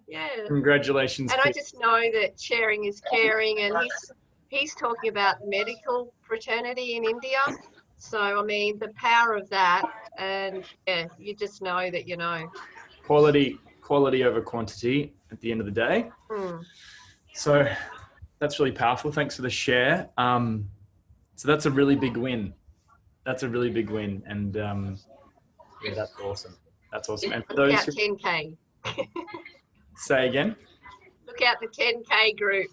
yeah. Congratulations. And I just know that sharing is caring, and he's talking about the medical fraternity in India. So, I mean, the power of that, and yeah, you just know that you know. Quality over quantity at the end of the day. So that's really powerful. Thanks for the share. So that's a really big win. That's a really big win. And yeah, that's awesome. That's awesome. And for Look those out 10K. Say again? Look out the 10K group.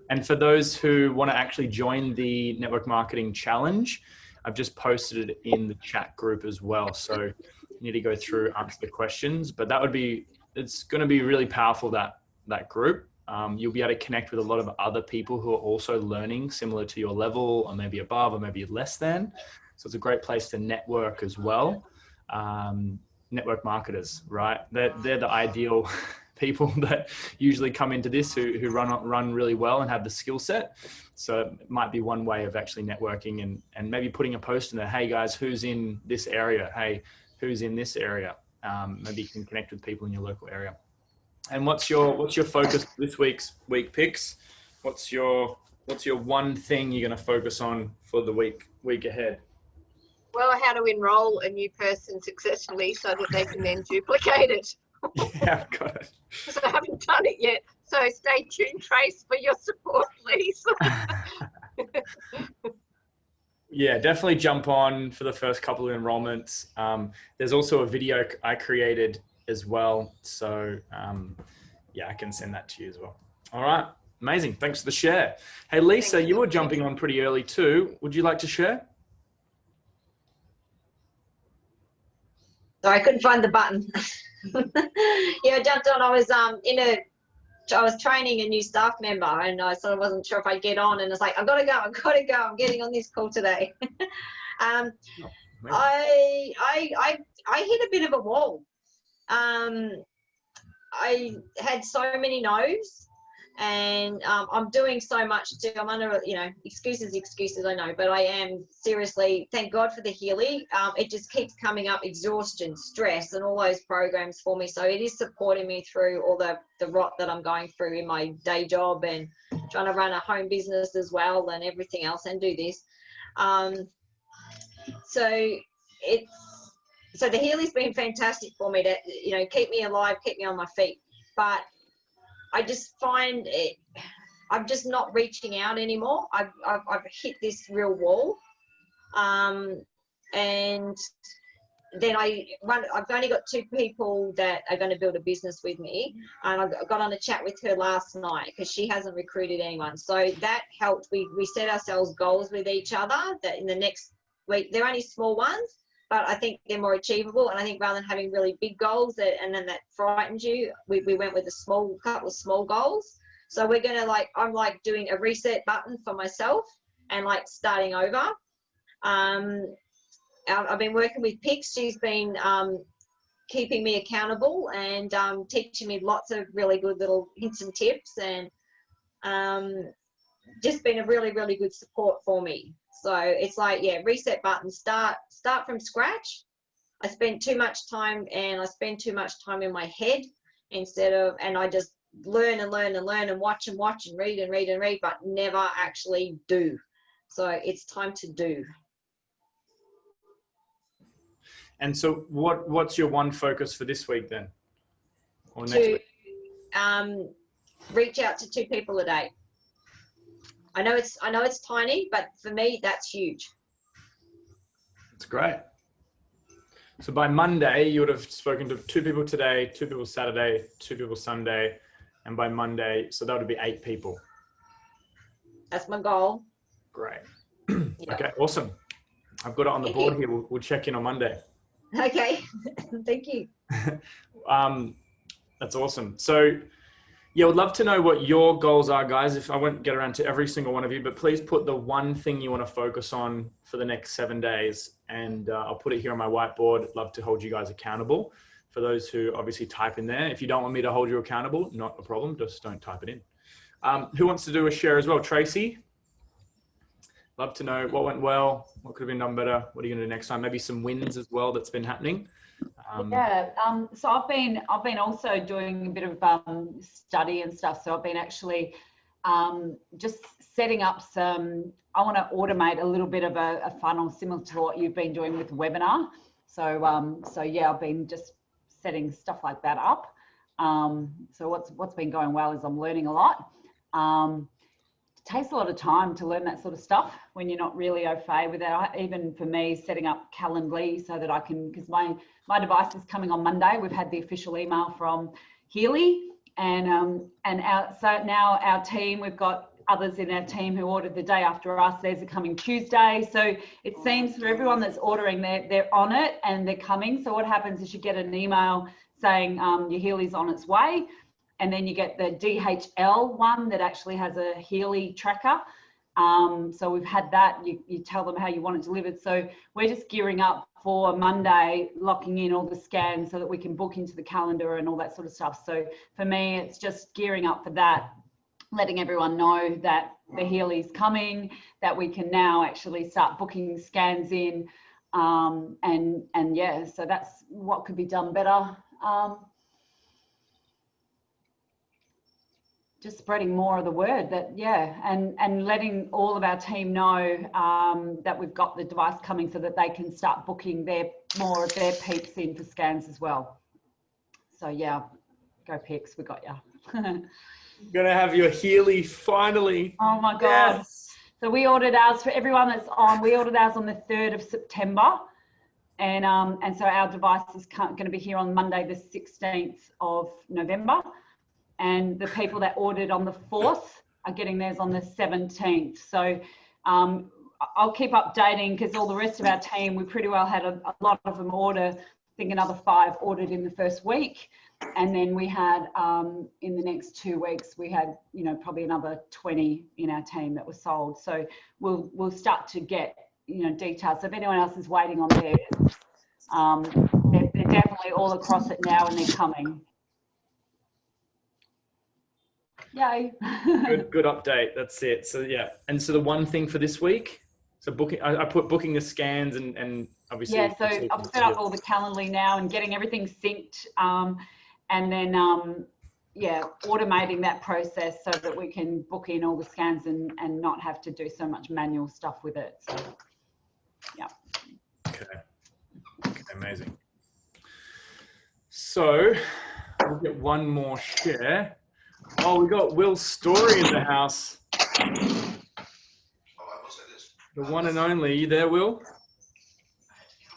And for those who want to actually join the Network Marketing Challenge, I've just posted it in the chat group as well. So you need to go through, answer the questions, but it's going to be really powerful, that group. You'll be able to connect with a lot of other people who are also learning similar to your level, or maybe above, or maybe less than. So it's a great place to network as well. Network marketers, right? They're the ideal people that usually come into this who run really well and have the skill set. So it might be one way of actually networking and maybe putting a post in there. Hey guys, who's in this area? Hey, who's in this area? Maybe you can connect with people in your local area. And what's your focus this week's week picks? What's your one thing you're going to focus on for the week ahead? Well, how to enroll a new person successfully so that they can then duplicate it. Yeah, I've got it. Because I haven't done it yet. So stay tuned, Trace, for your support, please. Yeah, definitely jump on for the first couple of enrollments. There's also a video I created as well. So yeah, I can send that to you as well. All right. Amazing. Thanks for the share. Hey, Lisa, you were jumping on pretty early too. Would you like to share? Sorry, I couldn't find the button. Yeah, I jumped on. I was training a new staff member, and I sort of wasn't sure if I'd get on, and it's like, I've got to go, I'm getting on this call today. I hit a bit of a wall. I had so many no's, and I'm doing so much too. I'm under, excuses, I know, but I am seriously, thank God for the Healy. It just keeps coming up, exhaustion, stress, and all those programs for me. So it is supporting me through all the rot that I'm going through in my day job and trying to run a home business as well and everything else and do this. So the Healy's been fantastic for me to, keep me alive, keep me on my feet. But I just find I'm just not reaching out anymore. I've hit this real wall. And then I've only got 2 people that are going to build a business with me. And I got on a chat with her last night because she hasn't recruited anyone. So that helped. We set ourselves goals with each other that in the next week, they're only small ones, but I think they're more achievable. And I think rather than having really big goals and then that frightens you, we went with a couple of small goals. So we're going to I'm doing a reset button for myself and starting over. I've been working with Pix. She's been keeping me accountable and teaching me lots of really good little hints and tips, and just been a really, really good support for me. So it's reset button, start from scratch. I spend too much time and in my head and I just learn and watch and read, but never actually do. So it's time to do. And so what's your one focus for this week then? Or next week? Reach out to 2 people a day. I know it's tiny, but for me, that's huge. That's great. So by Monday, you would have spoken to 2 people today, 2 people Saturday, 2 people Sunday, and by Monday, so that would be 8 people. That's my goal. Great. Yep. Okay, awesome. I've got it on the board here. We'll check in on Monday. Okay, thank you. That's awesome. So yeah, I would love to know what your goals are, guys. If I won't get around to every single one of you, but please put the one thing you want to focus on for the next 7 days. And I'll put it here on my whiteboard. I'd love to hold you guys accountable. For those who obviously type in there. If you don't want me to hold you accountable, not a problem. Just don't type it in. Who wants to do a share as well? Tracy? Love to know what went well, what could have been done better. What are you going to do next time? Maybe some wins as well that's been happening. So I've been also doing a bit of study and stuff. So I've been actually just setting up some. I want to automate a little bit of a funnel similar to what you've been doing with the webinar. So yeah, I've been just setting stuff like that up. So what's been going well is I'm learning a lot. It takes a lot of time to learn that sort of stuff when you're not really au fait with it. Even for me, setting up Calendly so that I can, because my device is coming on Monday. We've had the official email from Healy, so now our team, we've got others in our team who ordered the day after us. Theirs are coming Tuesday. So it seems for everyone that's ordering, they're on it and they're coming. So what happens is you get an email saying your Healy's on its way. And then you get the DHL one that actually has a Healy tracker. So we've had that. You tell them how you want it delivered. So we're just gearing up for Monday, locking in all the scans so that we can book into the calendar and all that sort of stuff. So for me, it's just gearing up for that, letting everyone know that the Healy's coming, that we can now actually start booking scans in. And yeah, so that's what could be done better. Just spreading more of the word that, yeah, and letting all of our team know that we've got the device coming so that they can start booking more of their peeps in for scans as well. So yeah, go Pix, we got you. Gonna have your Healy finally. Oh my God. Yes. So we ordered ours for everyone that's on. We ordered ours on the 3rd of September. And so our device is going to be here on Monday, the 16th of November. And the people that ordered on the 4th are getting theirs on the 17th. So I'll keep updating because all the rest of our team, we pretty well had a lot of them order. I think another 5 ordered in the first week. And then we had, in the next 2 weeks, we had, probably another 20 in our team that were sold. So we'll start to get, details. So if anyone else is waiting on theirs, they're definitely all across it now and they're coming. Yay. good update. That's it. So yeah, and so the one thing for this week, so booking, I put booking the scans and obviously. Yeah, so I've set up all the Calendly now and getting everything synced, and then yeah, automating that process so that we can book in all the scans and not have to do so much manual stuff with it. So yeah. Okay, amazing. So we'll get one more share. Oh, we got Will's story in the house. The one and only. You there, Will?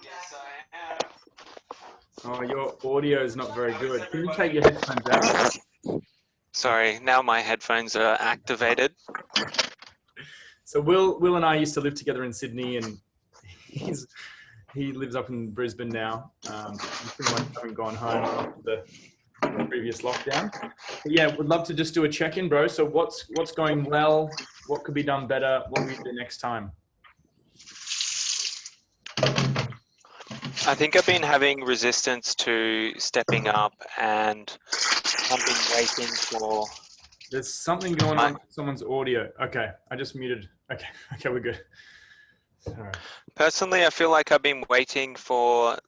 Yes, I am. Oh, your audio is not very good. Can you take your headphones out? Sorry, now my headphones are activated. So Will and I used to live together in Sydney, and he lives up in Brisbane now. Pretty much haven't gone home after the previous lockdown. But yeah, would love to just do a check-in, bro. So what's going well? What could be done better? What will we do next time? I think I've been having resistance to stepping up, and I've been waiting for. There's something going on with someone's audio. Okay, I just muted. Okay, we're good. Sorry. Personally, I feel like I've been waiting for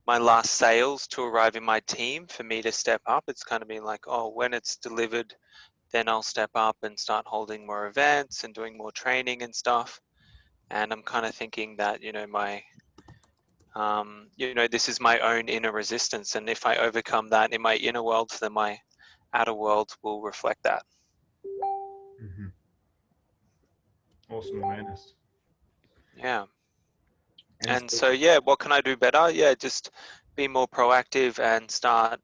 my last sales to arrive in my team for me to step up. It's kind of been like, oh, when it's delivered, then I'll step up and start holding more events and doing more training and stuff. And I'm kind of thinking that, this is my own inner resistance. And if I overcome that in my inner world, then my outer world will reflect that. Mm-hmm. Awesome awareness. Yeah. And so, yeah, what can I do better? Yeah, just be more proactive and start,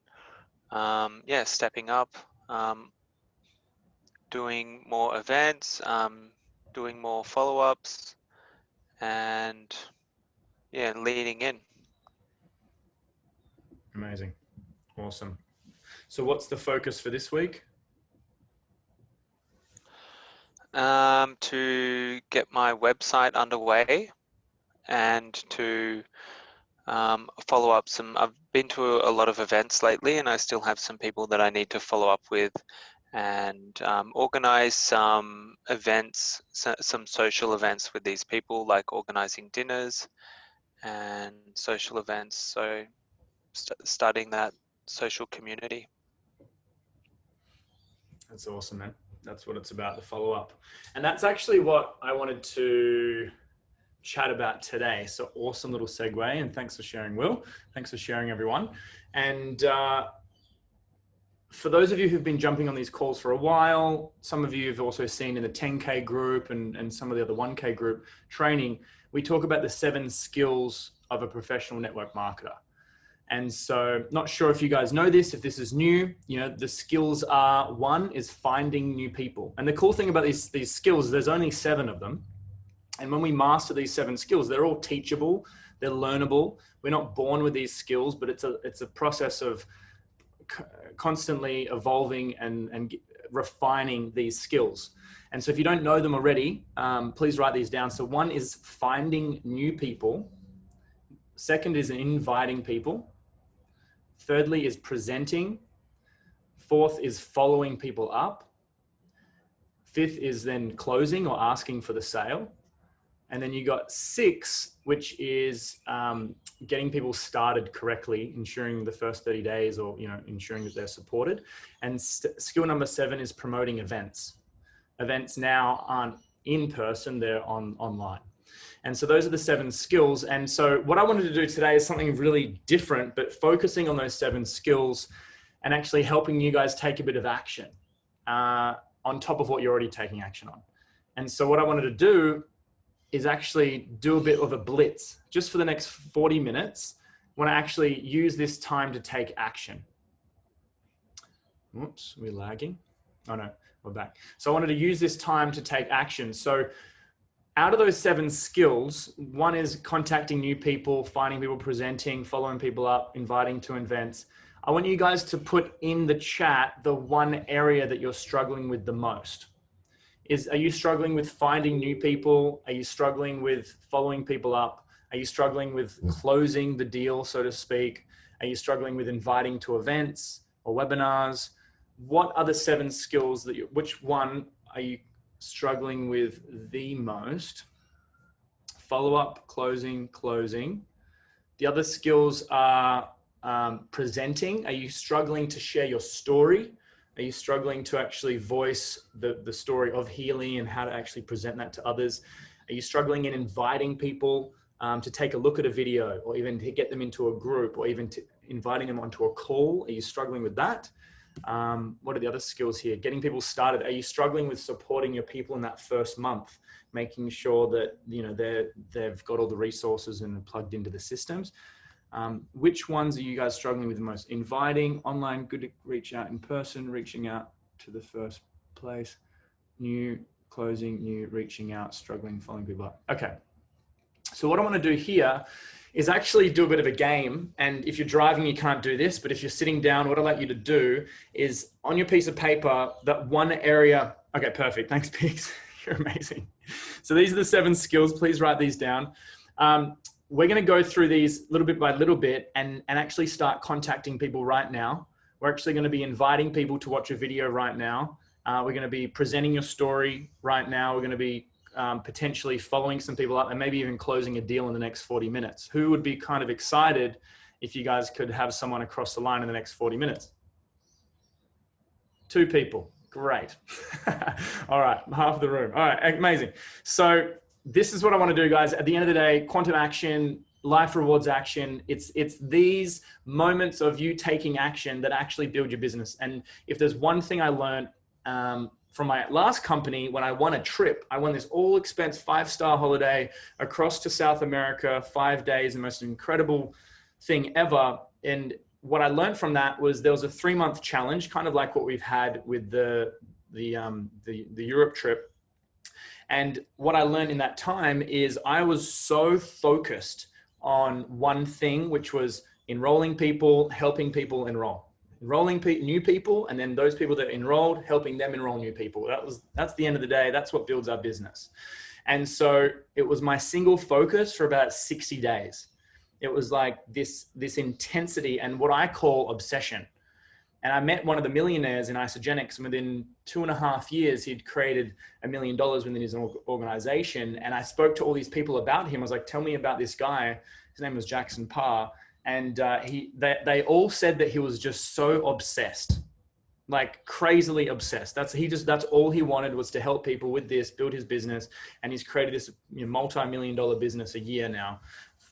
stepping up, doing more events, doing more follow-ups, and, yeah, leading in. Amazing. Awesome. So what's the focus for this week? To get my website underway and to follow up I've been to a lot of events lately, and I still have some people that I need to follow up with and organize some events, some social events with these people, like organizing dinners and social events. So studying that social community. That's awesome, man. That's what it's about, the follow-up. And that's actually what I wanted to chat about today. So awesome little segue, and thanks for sharing, Will. Thanks for sharing, everyone. And for those of you who've been jumping on these calls for a while, some of you have also seen in the 10K group and some of the other 1K group training, we talk about the 7 skills of a professional network marketer. And so not sure if you guys know this, if this is new, you know, the skills are, 1 is finding new people. And the cool thing about these skills, there's only 7 of them. And when we master these 7 skills, they're all teachable, they're learnable. We're not born with these skills, but it's a process of constantly evolving and refining these skills. And so if you don't know them already, please write these down. So 1 is finding new people. 2nd is inviting people. 3rdly is presenting. 4th is following people up. 5th is then closing or asking for the sale. And then you got 6, which is getting people started correctly, ensuring the first 30 days or, you know, ensuring that they're supported. And skill number 7 is promoting events. Events now aren't in person, they're online. And so those are the 7 skills. And so what I wanted to do today is something really different, but focusing on those 7 skills and actually helping you guys take a bit of action on top of what you're already taking action on. And so what I wanted to do is actually do a bit of a blitz just for the next 40 minutes. I want to actually use this time to take action. Oops, we're lagging. Oh no, we're back. So I wanted to use this time to take action. So out of those 7 skills, 1 is contacting new people, finding people, presenting, following people up, inviting to events. I want you guys to put in the chat the 1 area that you're struggling with the most. Are you struggling with finding new people? Are you struggling with following people up? Are you struggling with closing the deal, so to speak? Are you struggling with inviting to events or webinars? What are the 7 skills which one are you struggling with the most? Follow up, closing. The other skills are presenting. Are you struggling to share your story? Are you struggling to actually voice the story of Healy and how to actually present that to others? Are you struggling in inviting people to take a look at a video, or even to get them into a group, or even inviting them onto a call? Are you struggling with that? What are the other skills here? Getting people started. Are you struggling with supporting your people in that first month, making sure that, you know, they've got all the resources and plugged into the systems? Which ones are you guys struggling with the most? Inviting, online, good to reach out in person, reaching out to the first place, new, closing, new, reaching out, struggling, following people up. Okay. So what I want to do here is actually do a bit of a game. And if you're driving, you can't do this, but if you're sitting down, what I'd like you to do is on your piece of paper, that 1 area. Okay, perfect. Thanks, Pix. You're amazing. So these are the 7 skills. Please write these down. We're going to go through these little bit by little bit and actually start contacting people right now. We're actually going to be inviting people to watch a video right now. We're going to be presenting your story right now. We're going to be potentially following some people up and maybe even closing a deal in the next 40 minutes. Who would be kind of excited if you guys could have someone across the line in the next 40 minutes? 2 people. Great. All right. Half the room. All right. Amazing. So this is what I want to do, guys. At the end of the day, quantum action, life rewards action. It's these moments of you taking action that actually build your business. And if there's one thing I learned from my last company, when I won a trip, I won this all expense 5-star holiday across to South America, 5 days, the most incredible thing ever. And what I learned from that was there was a 3-month challenge, kind of like what we've had with the Europe trip. And what I learned in that time is I was so focused on one thing, which was enrolling people, helping people enroll, enrolling new people, and then those people that enrolled, helping them enroll new people. That's the end of the day. That's what builds our business. And so it was my single focus for about 60 days. It was like this intensity and what I call obsession. And I met one of the millionaires in Isogenics, and within 2.5 years, he'd created $1 million within his organization. And I spoke to all these people about him. I was like, tell me about this guy. His name was Jackson Parr. And they all said that he was just so obsessed, like crazily obsessed. That's all he wanted, was to help people with this, build his business. And he's created this multi-million-dollar business a year now,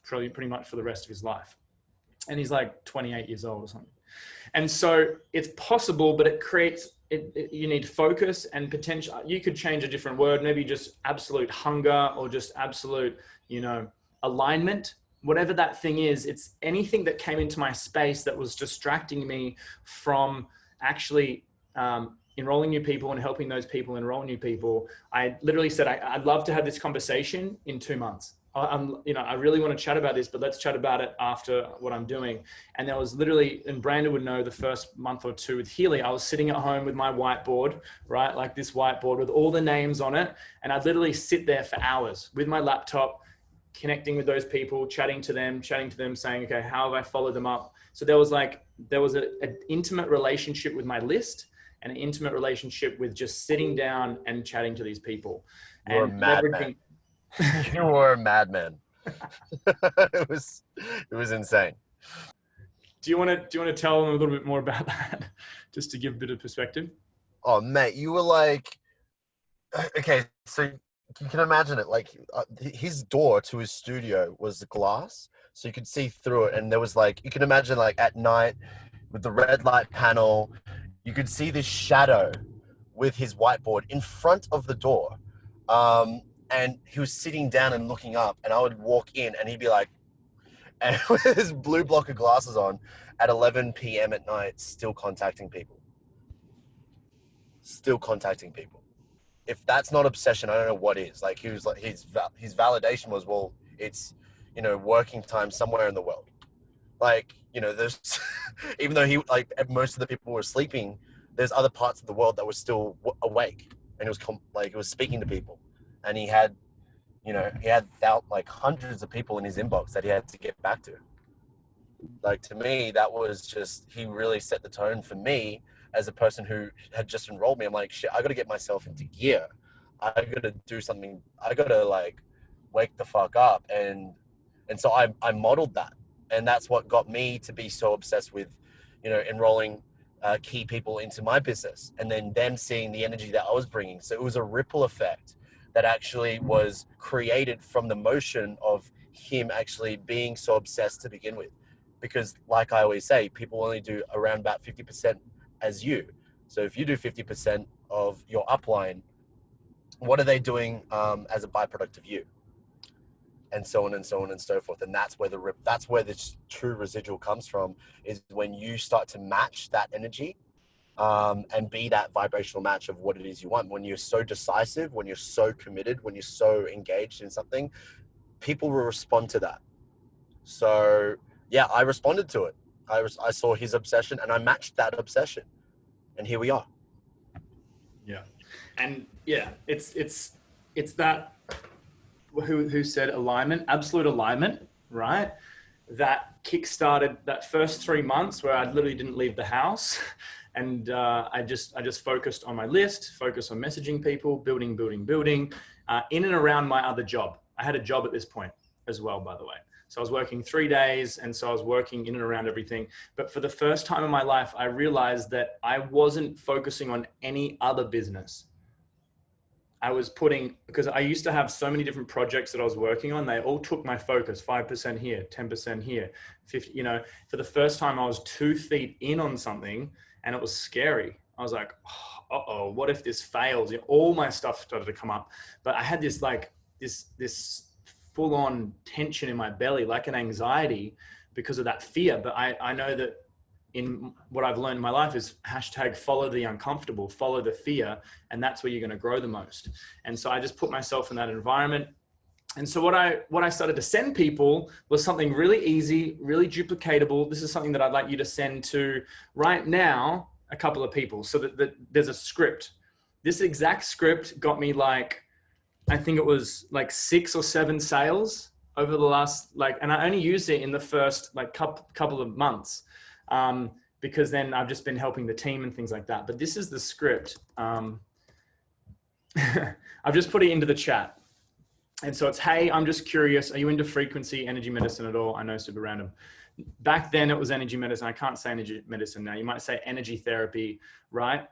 probably pretty much for the rest of his life. And he's like 28 years old or something. And so it's possible, but it creates, you need focus and potential. You could change a different word, maybe just absolute hunger, or just absolute, alignment. Whatever that thing is, it's anything that came into my space that was distracting me from actually enrolling new people and helping those people enroll new people. I literally said, I'd love to have this conversation in 2 months. I really want to chat about this, but let's chat about it after what I'm doing. And there was literally, and Brandon would know, the first month or two with Healy, I was sitting at home with my whiteboard, right? Like this whiteboard with all the names on it. And I'd literally sit there for hours with my laptop, connecting with those people, chatting to them, saying, okay, how have I followed them up? So there was an intimate relationship with my list, and an intimate relationship with just sitting down and chatting to these people. You're a madman. You were a madman. It was insane. Do you want to tell them a little bit more about that, just to give a bit of perspective? Oh, mate, you were like, okay, so you can imagine it. Like his door to his studio was glass, so you could see through it. And there was you can imagine at night with the red light panel, you could see this shadow with his whiteboard in front of the door. And he was sitting down and looking up, and I would walk in and he'd be like, and with his blue block of glasses on at 11 p.m. at night, still contacting people. If that's not obsession, I don't know what is. He was like, his validation was, well, it's, working time somewhere in the world. There's, even though most of the people were sleeping, there's other parts of the world that were still awake, and it was speaking to people. And he had hundreds of people in his inbox that he had to get back to. To me, that was just, he really set the tone for me as a person who had just enrolled me. I'm like, shit, I got to get myself into gear. I got to do something. I got to wake the fuck up. And so I modeled that. And that's what got me to be so obsessed with, enrolling key people into my business, and then them seeing the energy that I was bringing. So it was a ripple effect that actually was created from the motion of him actually being so obsessed to begin with. Because like I always say, people only do around about 50% as you. So if you do 50% of your upline, what are they doing as a byproduct of you? And so on and so on and so forth. And that's where the true residual comes from, is when you start to match that energy and be that vibrational match of what it is you want. When you're so decisive, when you're so committed, when you're so engaged in something, people will respond to that. So yeah, I responded to it. I saw his obsession and I matched that obsession, and here we are. Yeah. And yeah, it's that, who said alignment, absolute alignment, right? That kickstarted that first 3 months where I literally didn't leave the house. And I just focused on my list, focused on messaging people, building, in and around my other job. I had a job at this point as well, by the way. So I was working 3 days, and so I was working in and around everything. But for the first time in my life, I realized that I wasn't focusing on any other business. I was because I used to have so many different projects that I was working on. They all took my focus, 5% here, 10% here, 50, for the first time I was 2 feet in on something, and it was scary. I was like, uh-oh, what if this fails? All my stuff started to come up, but I had this this full on tension in my belly, like an anxiety because of that fear. But I know that in what I've learned in my life is # follow the uncomfortable, follow the fear. And that's where you're going to grow the most. And so I just put myself in that environment. And so what I started to send people was something really easy, really duplicatable. This is something that I'd like you to send to right now, a couple of people, so that there's a script. This exact script got me I think it was 6 or 7 sales over the last, and I only used it in the first couple of months. Because then I've just been helping the team and things like that. But this is the script. I've just put it into the chat. And so it's, hey, I'm just curious. Are you into frequency energy medicine at all? I know, super random. Back then it was energy medicine. I can't say energy medicine now. You might say energy therapy, right?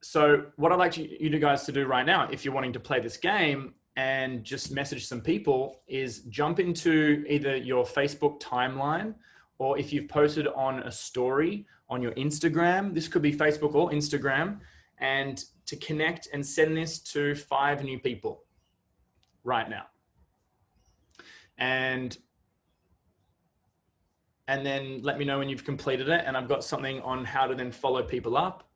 So what I'd like you guys to do right now, if you're wanting to play this game and just message some people, is jump into either your Facebook timeline, or if you've posted on a story on your Instagram, this could be Facebook or Instagram, and to connect and send this to 5 new people right now. And then let me know when you've completed it. And I've got something on how to then follow people up.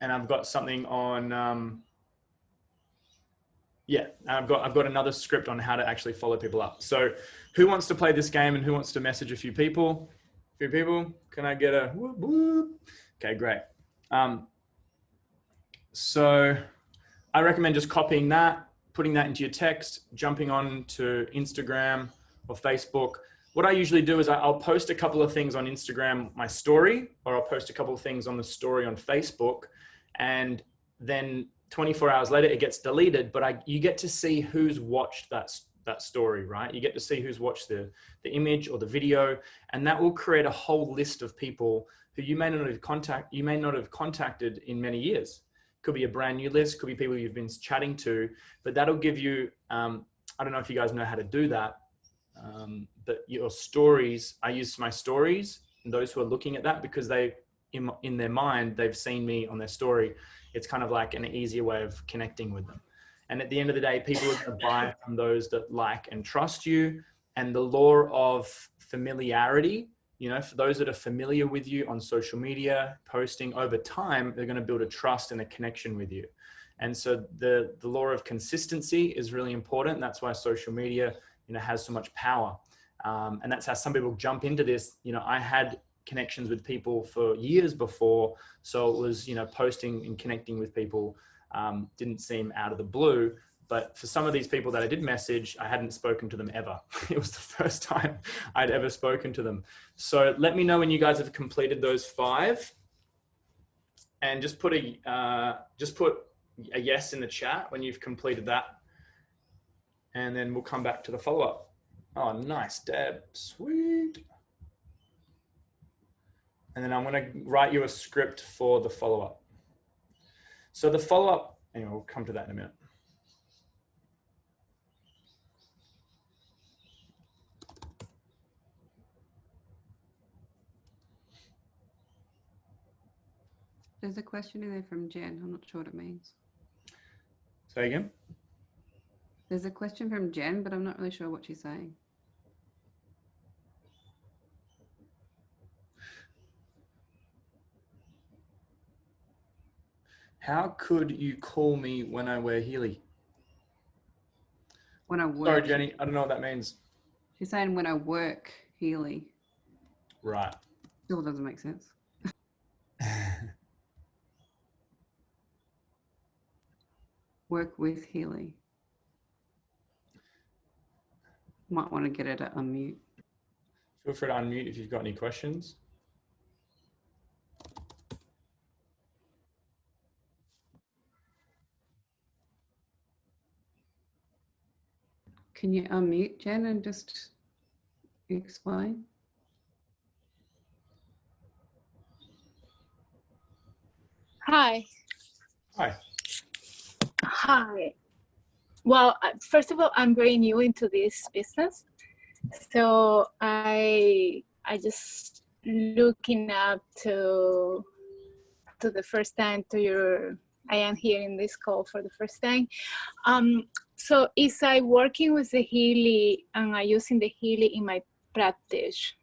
And I've got something on, I've got another script on how to actually follow people up. So who wants to play this game and who wants to message a few people? Can I get a whoop, whoop? Okay, great. So I recommend just copying that, putting that into your text, jumping on to Instagram or Facebook. What I usually do is I'll post a couple of things on Instagram, my story, or I'll post a couple of things on the story on Facebook, and then 24 hours later it gets deleted, but you get to see who's watched that story, right? You get to see who's watched the image or the video, and that will create a whole list of people who you may not have contacted in many years. Could be a brand new list, could be people you've been chatting to, but that'll give you, I don't know if you guys know how to do that, but your stories, I use my stories, and those who are looking at that, because in their mind, they've seen me on their story. It's kind of like an easier way of connecting with them. And at the end of the day, people are going to buy from those that like and trust you. And the law of familiarity, you know, for those that are familiar with you on social media, posting over time, they're going to build a trust and a connection with you. And so the law of consistency is really important. That's why social media, you know, has so much power. And that's how some people jump into this. You know, I had connections with people for years before. So it was, you know, posting and connecting with people didn't seem out of the blue. But for some of these people that I did message, I hadn't spoken to them ever. It was the first time I'd ever spoken to them. So let me know when you guys have completed those 5, and just put a yes in the chat when you've completed that. And then we'll come back to the follow-up. Oh, nice, Deb, sweet. And then I'm going to write you a script for the follow-up. So the follow-up, anyway, we'll come to that in a minute. There's a question in there from Jen. I'm not sure what it means. Say again? There's a question from Jen, but I'm not really sure what she's saying. How could you call me when I wear Healy? When I work. Sorry, Jenny, I don't know what that means. She's saying when I work Healy. Right. Still doesn't make sense. Work with Healy. Might want to get her to unmute. Feel free to unmute if you've got any questions. Can you unmute, Jen, and just explain? Hi. Hi. Hi. Well, first of all, I'm very new into this business, so I just looking up to the first time I am here in this call for the first time. So is I working with the Healy and I using the Healy in my practice?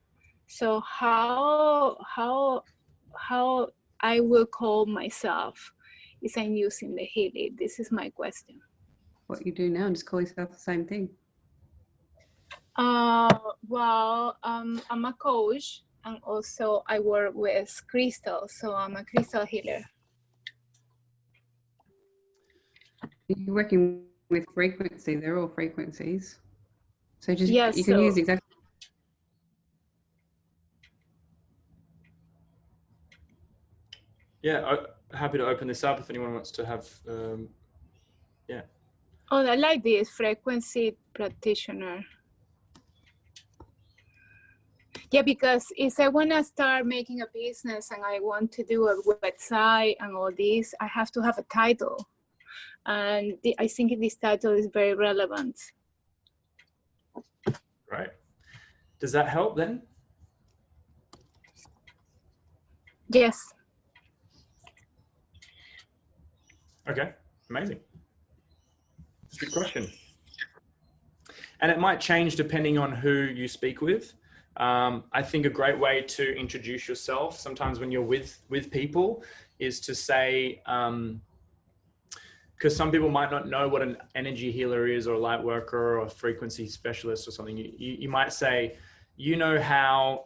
So how I will call myself is I'm using the Healy? This is my question. What you do now, just call yourself the same thing. Well, I'm a coach, and also I work with crystals, so I'm a crystal healer. You're working with frequency, they're all frequencies. So just Yes, you can use exactly. Yeah, happy to open this up if anyone wants to have Yeah. Oh, I like this frequency practitioner. Yeah, because if I want to start making a business and I want to do a website and all this, I have to have a title. And I think this title is very relevant. Right. Does that help then? Yes. Okay, amazing. That's a good question. And it might change depending on who you speak with. I think a great way to introduce yourself sometimes when you're with people is to say, because some people might not know what an energy healer is, or a light worker, or a frequency specialist or something. You might say, you know how,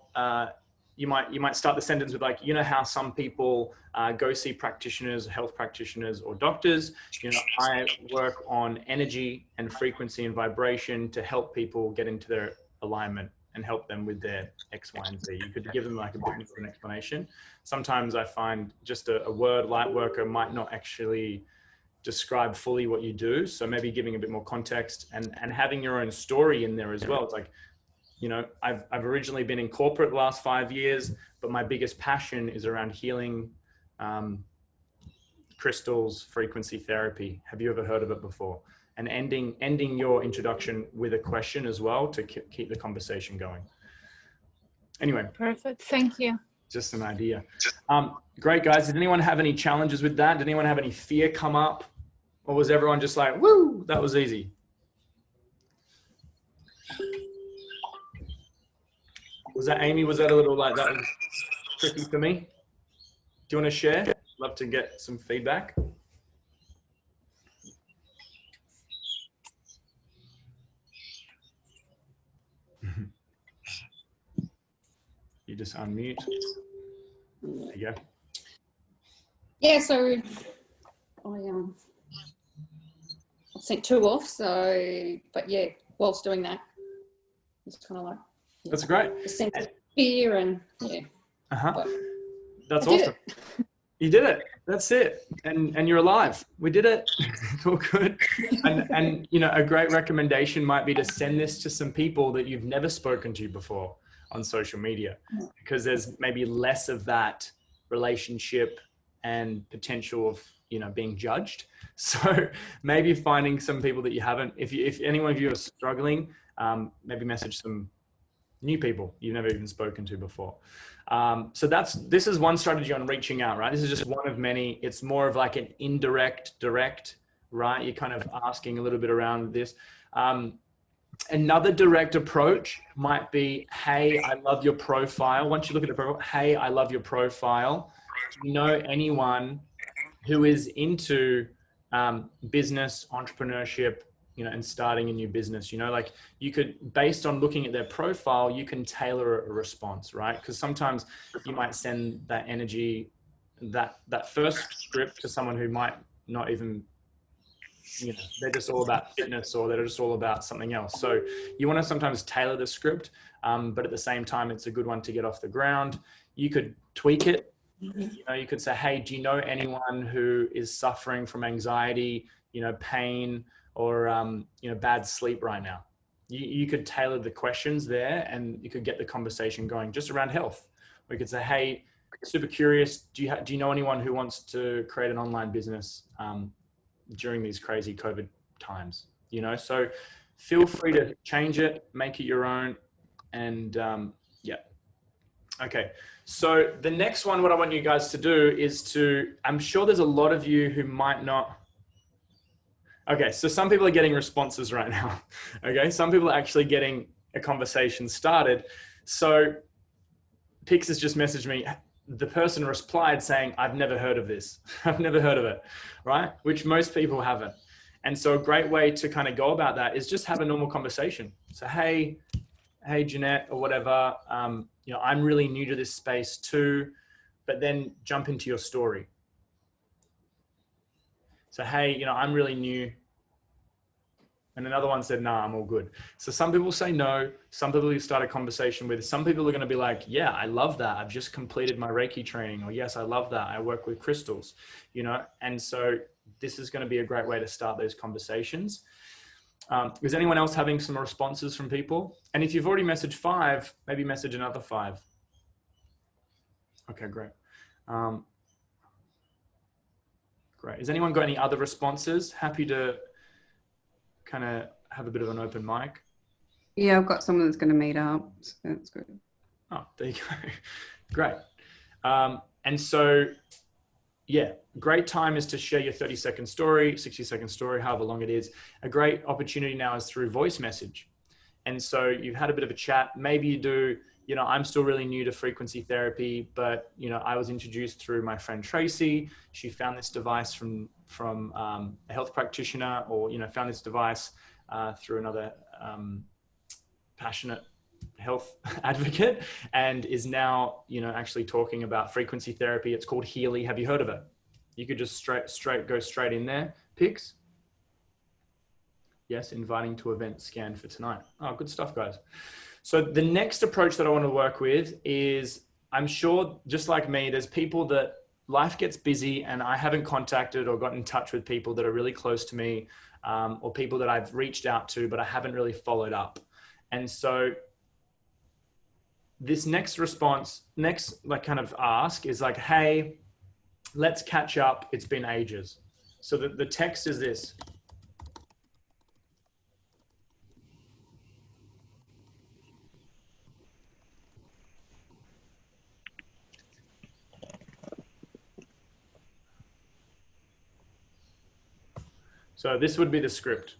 you might start the sentence with like, you know how some people go see practitioners, health practitioners or doctors. You know, I work on energy and frequency and vibration to help people get into their alignment and help them with their X, Y, and Z. You could give them like a bit more of an explanation. Sometimes I find just a word light worker might not actually describe fully what you do. So maybe giving a bit more context and having your own story in there as well. It's like, you know, I've originally been in corporate the last 5 years, but my biggest passion is around healing, crystals, frequency therapy. Have you ever heard of it before? And ending your introduction with a question as well to keep the conversation going. Anyway. Perfect. Thank you. Just an idea. Great, guys. Did anyone have any challenges with that? Did anyone have any fear come up? Or was everyone just like, woo, that was easy? Was that Amy? Was that a little like, that was tricky for me? Do you want to share? Love to get some feedback. You just unmute. There you go. Yeah, so I sent 2 off, so, but yeah, whilst doing that, it's kind of like, yeah, that's great. the sense of fear and yeah. That's awesome. You did it. That's it. And you're alive. We did it. It's all good. And you know, a great recommendation might be to send this to some people that you've never spoken to before on social media, because there's maybe less of that relationship and potential of, you know, being judged. So maybe finding some people that you haven't, if anyone of you are struggling, maybe message some new people you've never even spoken to before. So this is one strategy on reaching out, right? This is just one of many. It's more of like an indirect, direct, right? You're kind of asking a little bit around this. Another direct approach might be, hey, I love your profile. Once you look at the profile, hey, I love your profile. Do you know anyone who is into business, entrepreneurship, you know, and starting a new business? You know, like you could, based on looking at their profile, you can tailor a response, right? Because sometimes you might send that energy, that first script to someone who might not even, you know, they're just all about fitness, or they're just all about something else. So you want to sometimes tailor the script, but at the same time, it's a good one to get off the ground. You could tweak it. You know, you could say, hey, do you know anyone who is suffering from anxiety, you know, pain, or, you know, bad sleep right now? You could tailor the questions there, and you could get the conversation going just around health. We could say, hey, super curious, do you know anyone who wants to create an online business during these crazy COVID times? You know, so feel free to change it, make it your own, and yeah. Okay, so the next one, what I want you guys to do is to, I'm sure there's a lot of you who might not. Okay, so some people are getting responses right now. Okay, some people are actually getting a conversation started. So Pix has just messaged me. The person replied saying, I've never heard of this. I've never heard of it, right? Which most people haven't. And so a great way to kind of go about that is just have a normal conversation. So, hey, Jeanette, or whatever, you know, I'm really new to this space too, but then jump into your story. So, hey, you know, I'm really new. And another one said, nah, I'm all good. So some people say no. Some people you start a conversation with. Some people are going to be like, yeah, I love that. I've just completed my Reiki training. Or yes, I love that. I work with crystals, you know? And so this is going to be a great way to start those conversations. Is anyone else having some responses from people? And if you've already messaged 5, maybe message another 5. Okay, great. Great. Has anyone got any other responses? Happy to kind of have a bit of an open mic. Yeah, I've got someone that's going to meet up. So that's good. Oh, there you go. Great. And so, yeah, great time is to share your 30-second story, 60-second story, however long it is. A great opportunity now is through voice message. And so you've had a bit of a chat. Maybe you do, you know, I'm still really new to frequency therapy, but, you know, I was introduced through my friend Tracy. She found this device from a health practitioner, or, you know, found this device through another passionate health advocate, and is now, you know, actually talking about frequency therapy. It's called Healy. Have you heard of it? You could just go straight in there. Pics? Yes, inviting to event scan for tonight. Oh, good stuff, guys. So the next approach that I want to work with is, I'm sure just like me, there's people that life gets busy and I haven't contacted or gotten in touch with people that are really close to me, or people that I've reached out to, but I haven't really followed up. And so this next response, like kind of ask is like, hey, let's catch up. It's been ages. So the text is this. So this would be the script.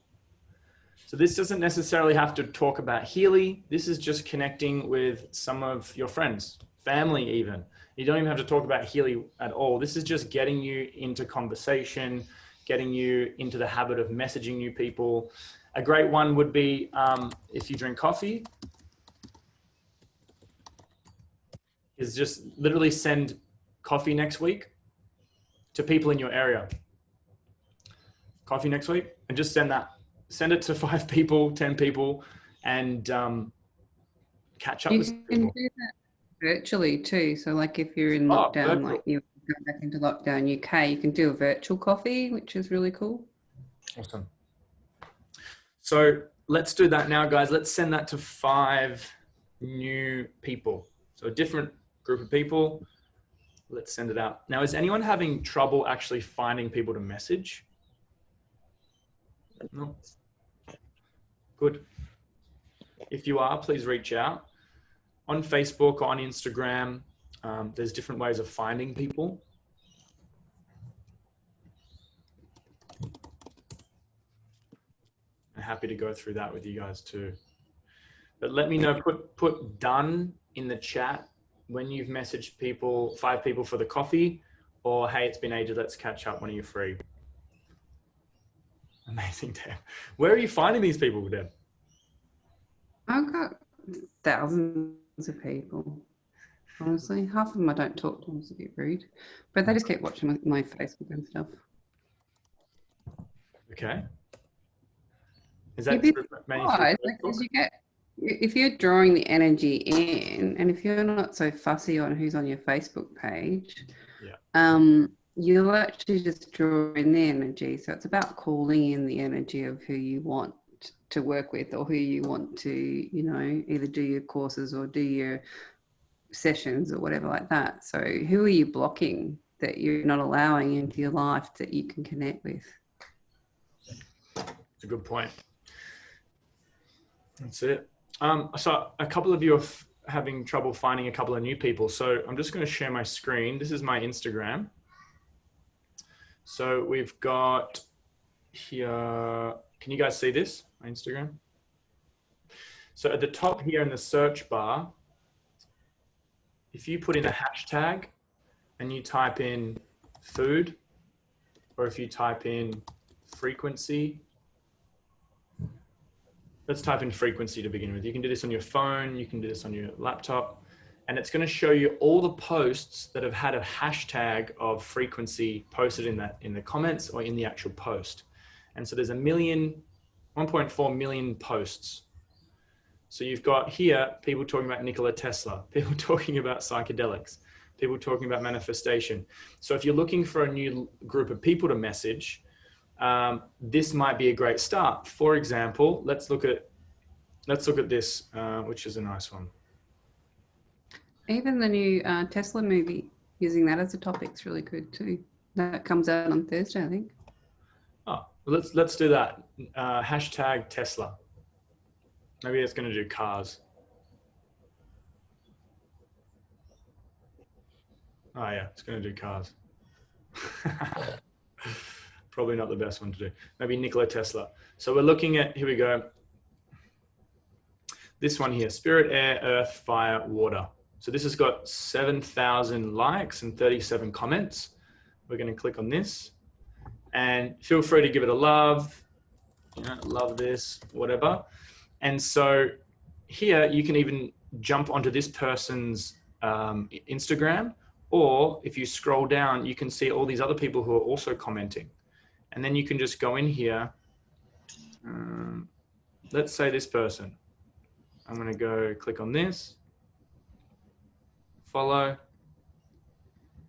So this doesn't necessarily have to talk about Healy. This is just connecting with some of your friends, family even. You don't even have to talk about Healy at all. This is just getting you into conversation, getting you into the habit of messaging new people. A great one would be if you drink coffee, is just literally send coffee next week to people in your area. Coffee next week, and just send that. Send it to 5 people, 10 people, and catch up with people. You can do that virtually too. So like if you're in lockdown, like you go back into lockdown UK, you can do a virtual coffee, which is really cool. Awesome. So let's do that now, guys. Let's send that to 5 new people. So a different group of people. Let's send it out. Now, is anyone having trouble actually finding people to message? No. Good. If you are, please reach out on Facebook or on Instagram. There's different ways of finding people. I'm happy to go through that with you guys too. But let me know, put done in the chat when you've messaged people, 5 people for the coffee, or hey, it's been ages, let's catch up when you're free. Amazing, Deb. Where are you finding these people, Deb? I've got thousands of people. Honestly, half of them I don't talk to. It's a bit rude, but they just keep watching my Facebook and stuff. Okay. Is that because you get, if you're drawing the energy in, and if you're not so fussy on who's on your Facebook page, you'll actually just draw in the energy. So it's about calling in the energy of who you want to work with, or who you want to, you know, either do your courses or do your sessions or whatever like that. So who are you blocking that you're not allowing into your life that you can connect with? It's a good point. That's it. So a couple of you are having trouble finding a couple of new people. So I'm just going to share my screen. This is my Instagram. So we've got here, can you guys see this, my Instagram? So at the top here in the search bar, if you put in a hashtag and you type in food, or if you type in frequency, let's type in frequency to begin with. You can do this on your phone, you can do this on your laptop, and it's going to show you all the posts that have had a hashtag of frequency posted in the comments or in the actual post. And so there's 1.4 million posts. So you've got here people talking about Nikola Tesla, people talking about psychedelics, people talking about manifestation. So if you're looking for a new group of people to message, this might be a great start. For example, let's look at this, which is a nice one. Even the new Tesla movie, using that as a topic is really good too. That comes out on Thursday, I think. Oh, let's do that. Hashtag Tesla. Maybe it's going to do cars. Oh yeah, it's going to do cars. Probably not the best one to do. Maybe Nikola Tesla. So we're looking at, here we go. This one here, Spirit, Air, Earth, Fire, Water. So this has got 7,000 likes and 37 comments. We're going to click on this and feel free to give it a love, love this, whatever. And so here you can even jump onto this person's Instagram, or if you scroll down, you can see all these other people who are also commenting. And then you can just go in here. Let's say this person. I'm going to go click on this, follow.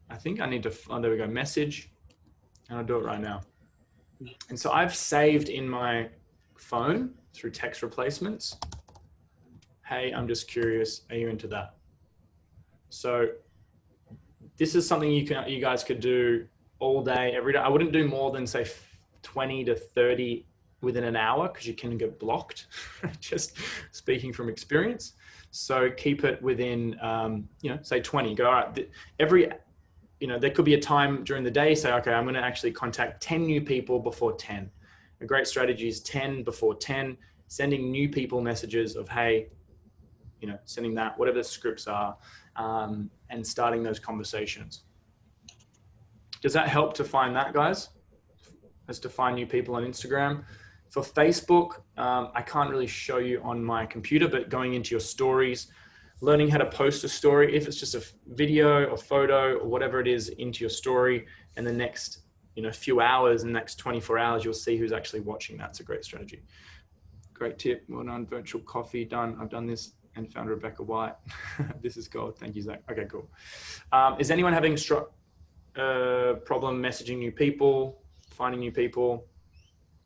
I think I need to, oh, there we go, message. And I'll do it right now. And so I've saved in my phone through text replacements. Hey, I'm just curious, are you into that? So this is something you guys could do all day, every day. I wouldn't do more than say 20 to 30 within an hour because you can get blocked, just speaking from experience. So keep it within, say 20, go, all right, there could be a time during the day, say, okay, I'm going to actually contact 10 new people before 10. A great strategy is 10 before 10, sending new people messages of, hey, sending that, whatever the scripts are, and starting those conversations. Does that help to find that, guys? As to find new people on Instagram? For Facebook, I can't really show you on my computer, but going into your stories, learning how to post a story, if it's just a video or photo or whatever it is, into your story, and the next few hours, in the next 24 hours, you'll see who's actually watching. That's a great strategy. Great tip. Well done. Virtual coffee done. I've done this and found Rebecca White. This is gold. Thank you, Zach. Okay, cool. Is anyone having problem messaging new people, finding new people?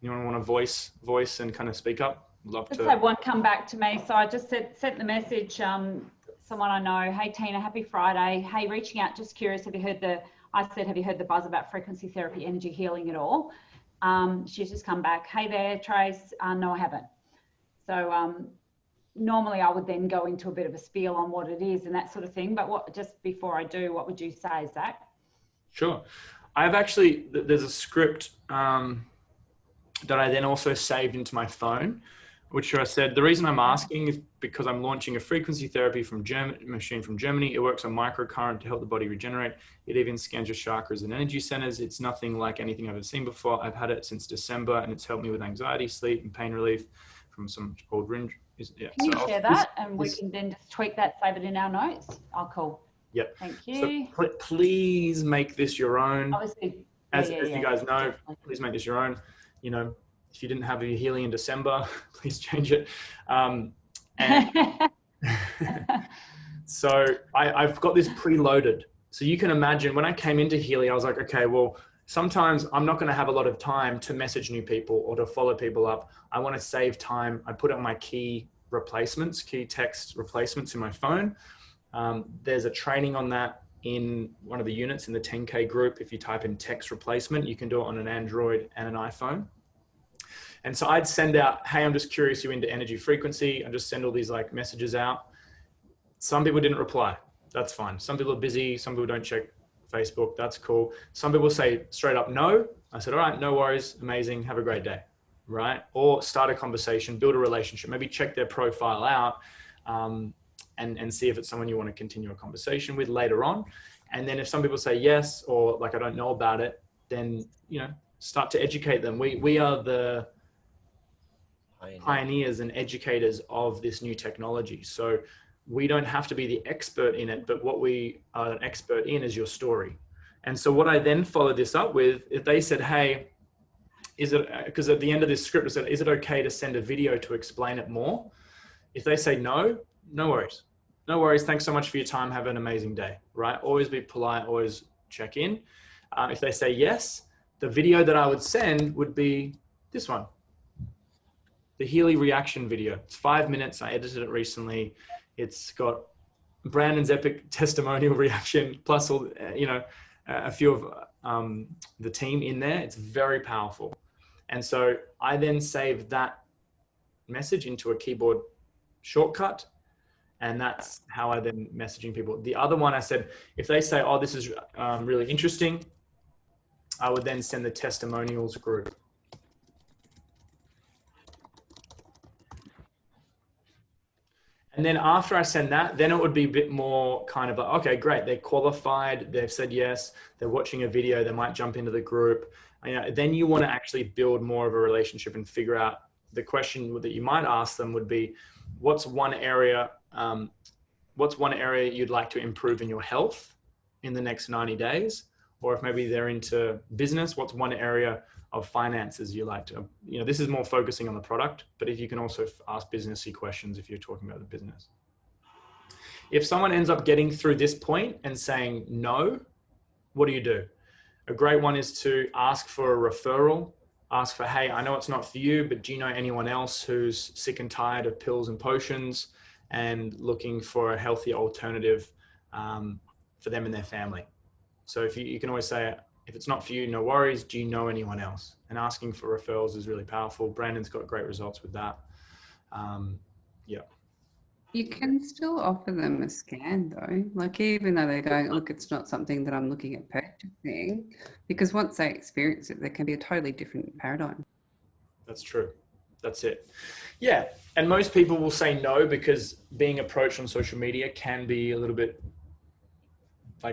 Anyone want to voice and kind of speak up? Love to. Just had one come back to me. So I just sent the message, someone I know, hey Tina, happy Friday. Hey, reaching out, just curious, have you heard the buzz about frequency therapy, energy healing at all? She's just come back, hey there, Trace. No, I haven't. So normally I would then go into a bit of a spiel on what it is and that sort of thing. But just before I do, what would you say, Zach? Sure. There's a script that I then also saved into my phone, which I said, the reason I'm asking is because I'm launching a frequency therapy machine from Germany. It works on microcurrent to help the body regenerate. It even scans your chakras and energy centers. It's nothing like anything I've ever seen before. I've had it since December and it's helped me with anxiety, sleep and pain relief from some old ringe. Yeah. Can you share that and we can then just tweak that, save it in our notes? Oh, cool. Yep. Thank you. So please make this your own. Obviously, as you guys know, definitely. Please make this your own. If you didn't have your Healy in December, please change it. So I've got this preloaded. So you can imagine when I came into Healy, I was like, okay, well, sometimes I'm not going to have a lot of time to message new people or to follow people up. I want to save time. I put up my key text replacements in my phone. There's a training on that in one of the units in the 10K group. If you type in text replacement, you can do it on an Android and an iPhone. And so I'd send out, hey, I'm just curious, you into energy frequency. I just send all these messages out. Some people didn't reply. That's fine. Some people are busy. Some people don't check Facebook. That's cool. Some people say straight up no. I said, all right, no worries. Amazing. Have a great day. Right? Or start a conversation, build a relationship, maybe check their profile out and see if it's someone you want to continue a conversation with later on. And then if some people say yes, or I don't know about it, then, start to educate them. We are the pioneers and educators of this new technology. So we don't have to be the expert in it, but what we are an expert in is your story. And so what I then followed this up with, if they said, hey, because at the end of this script, I said, is it okay to send a video to explain it more? If they say no, no worries. No worries. Thanks so much for your time. Have an amazing day, right? Always be polite, always check in. If they say yes, the video that I would send would be this one. The Healy reaction video. It's 5 minutes. I edited it recently. It's got Brandon's epic testimonial reaction, plus all, a few of the team in there. It's very powerful. And so I then save that message into a keyboard shortcut. And that's how I then messaging people. The other one I said, if they say, oh, this is really interesting, I would then send the testimonials group. And then after I send that, then it would be a bit more kind of like, okay, great. They're qualified. They've said yes. They're watching a video. They might jump into the group. Then you want to actually build more of a relationship and figure out the question that you might ask them would be, what's one area you'd like to improve in your health in the next 90 days? Or if maybe they're into business, what's one area of finances you like to, this is more focusing on the product, but if you can also ask businessy questions if you're talking about the business. If someone ends up getting through this point and saying no, what do you do? A great one is to ask for a referral. Ask for, hey, I know it's not for you, but do you know anyone else who's sick and tired of pills and potions and looking for a healthier alternative for them and their family? So if you can always say, if it's not for you, no worries. Do you know anyone else? And asking for referrals is really powerful. Brandon's got great results with that. Yeah. You can still offer them a scan though. Like even though they're going, look, it's not something that I'm looking at purchasing, because once they experience it, there can be a totally different paradigm. That's true. That's it. Yeah. And most people will say no because being approached on social media can be a little bit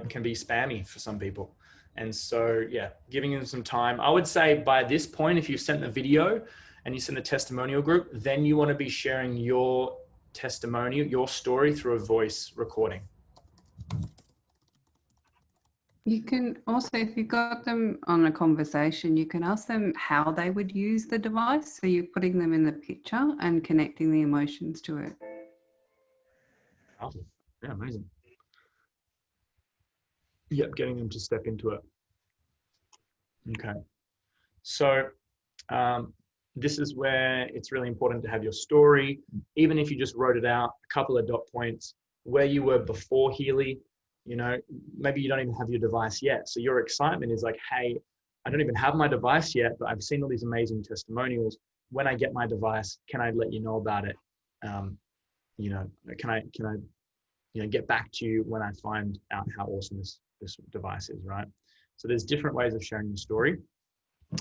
can be spammy for some people. And so, yeah, giving them some time. I would say by this point, if you've sent the video and you send the testimonial group, then you want to be sharing your testimonial, your story through a voice recording. You can also, if you've got them on a conversation, you can ask them how they would use the device. So you're putting them in the picture and connecting the emotions to it. Awesome. Yeah, amazing. Yep, getting them to step into it. Okay. So this is where it's really important to have your story, even if you just wrote it out, a couple of dot points, where you were before Healy. Maybe you don't even have your device yet. So your excitement is like, hey, I don't even have my device yet, but I've seen all these amazing testimonials. When I get my device, can I let you know about it? Can I get back to you when I find out how awesome this device is, right? So there's different ways of sharing your story.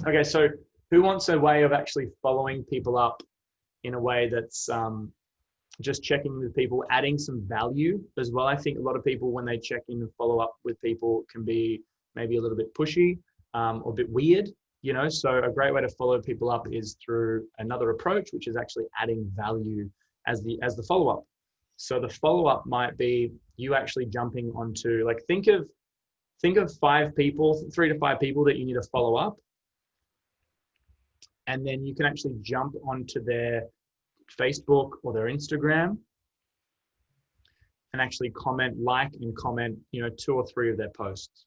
Okay, so who wants a way of actually following people up in a way that's just checking with people, adding some value as well? I think a lot of people, when they check in and follow up with people, can be maybe a little bit pushy or a bit weird, So a great way to follow people up is through another approach, which is actually adding value as the follow-up. So the follow-up might be you actually jumping onto, think of 5 people, 3 to 5 people that you need to follow up. And then you can actually jump onto their Facebook or their Instagram and actually comment 2 or 3 of their posts.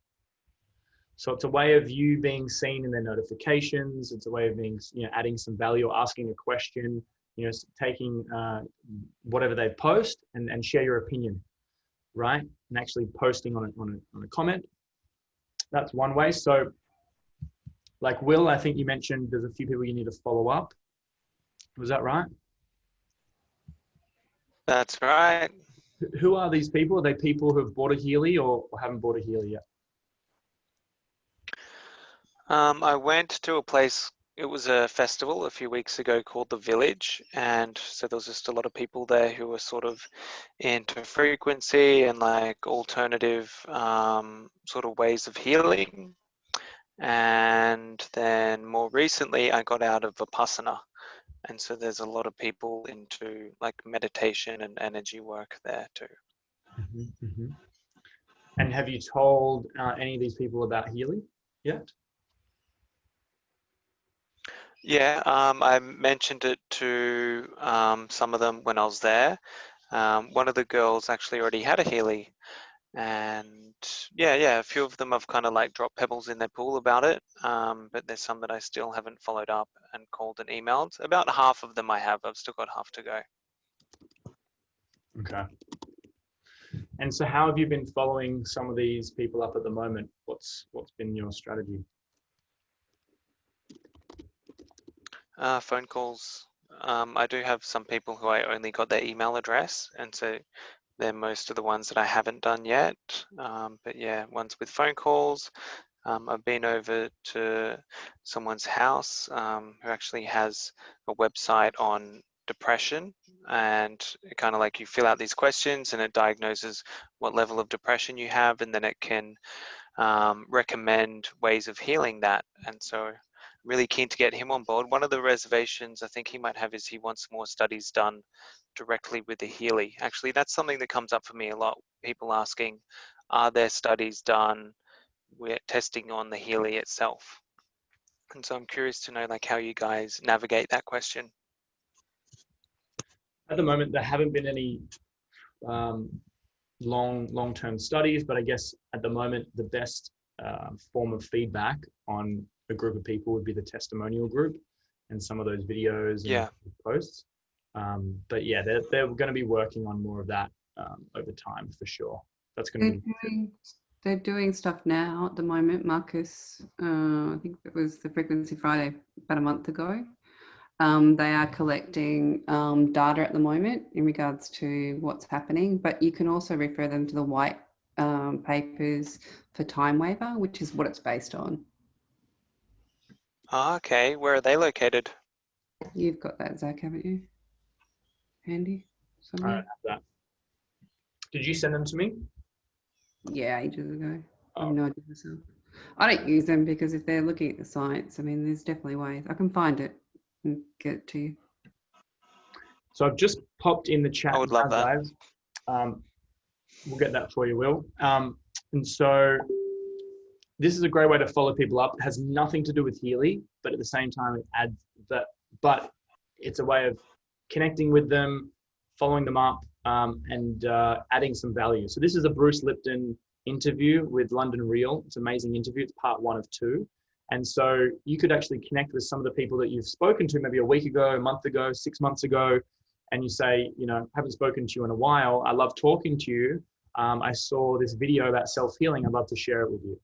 So it's a way of you being seen in their notifications. It's a way of being, adding some value or asking a question, taking whatever they post and share your opinion, right? And actually posting on a comment. That's one way. So like Will, I think you mentioned there's a few people you need to follow up. Was that right? That's right. Who are these people? Are they people who have bought a Healy or haven't bought a Healy yet? I went to a place, it was a festival a few weeks ago called The Village. And so there was just a lot of people there who were sort of into frequency and alternative sort of ways of healing. And then more recently, I got out of Vipassana. And so there's a lot of people into meditation and energy work there too. Mm-hmm, mm-hmm. And have you told any of these people about Healy yet? Yeah, I mentioned it to some of them when I was there. One of the girls actually already had a Healy, and yeah, a few of them have kind of like dropped pebbles in their pool about it, but there's some that I still haven't followed up and called and emailed. About half of them I have. I've still got half to go. Okay. And so how have you been following some of these people up at the moment? What's been your strategy? Phone calls. I do have some people who I only got their email address, and so they're most of the ones that I haven't done yet. But yeah, ones with phone calls. I've been over to someone's house who actually has a website on depression, and kind of like you fill out these questions and it diagnoses what level of depression you have, and then it can recommend ways of healing that. And so really keen to get him on board. One of the reservations I think he might have is he wants more studies done directly with the Healy. Actually, that's something that comes up for me a lot. People asking, are there studies done with testing on the Healy itself? And so I'm curious to know like how you guys navigate that question. At the moment, there haven't been any long-term studies, but I guess at the moment, the best form of feedback on a group of people would be the testimonial group and some of those videos and posts. But yeah, they're going to be working on more of that over time for sure. That's going to be. They're doing stuff now at the moment. Marcus, I think it was the Frequency Friday about a month ago. They are collecting data at the moment in regards to what's happening, but you can also refer them to the white papers for time waiver, which is what it's based on. Okay, where are they located? You've got that, Zach, haven't you? Handy? Somewhere? I don't have that. Did you send them to me? Yeah, ages ago. I have no idea myself. I don't use them because if they're looking at the science, I mean, there's definitely ways. I can find it and get it to you. So I've just popped in the chat. I would love that. Guys. We'll get that for you, Will. And so this is a great way to follow people up. It has nothing to do with Healy, but at the same time, it adds that. But it's a way of connecting with them, following them up, and adding some value. So this is a Bruce Lipton interview with London Real. It's an amazing interview. It's part 1 of 2. And so you could actually connect with some of the people that you've spoken to maybe a week ago, a month ago, 6 months ago, and you say, you know, haven't spoken to you in a while. I love talking to you. I saw this video about self-healing. I'd love to share it with you.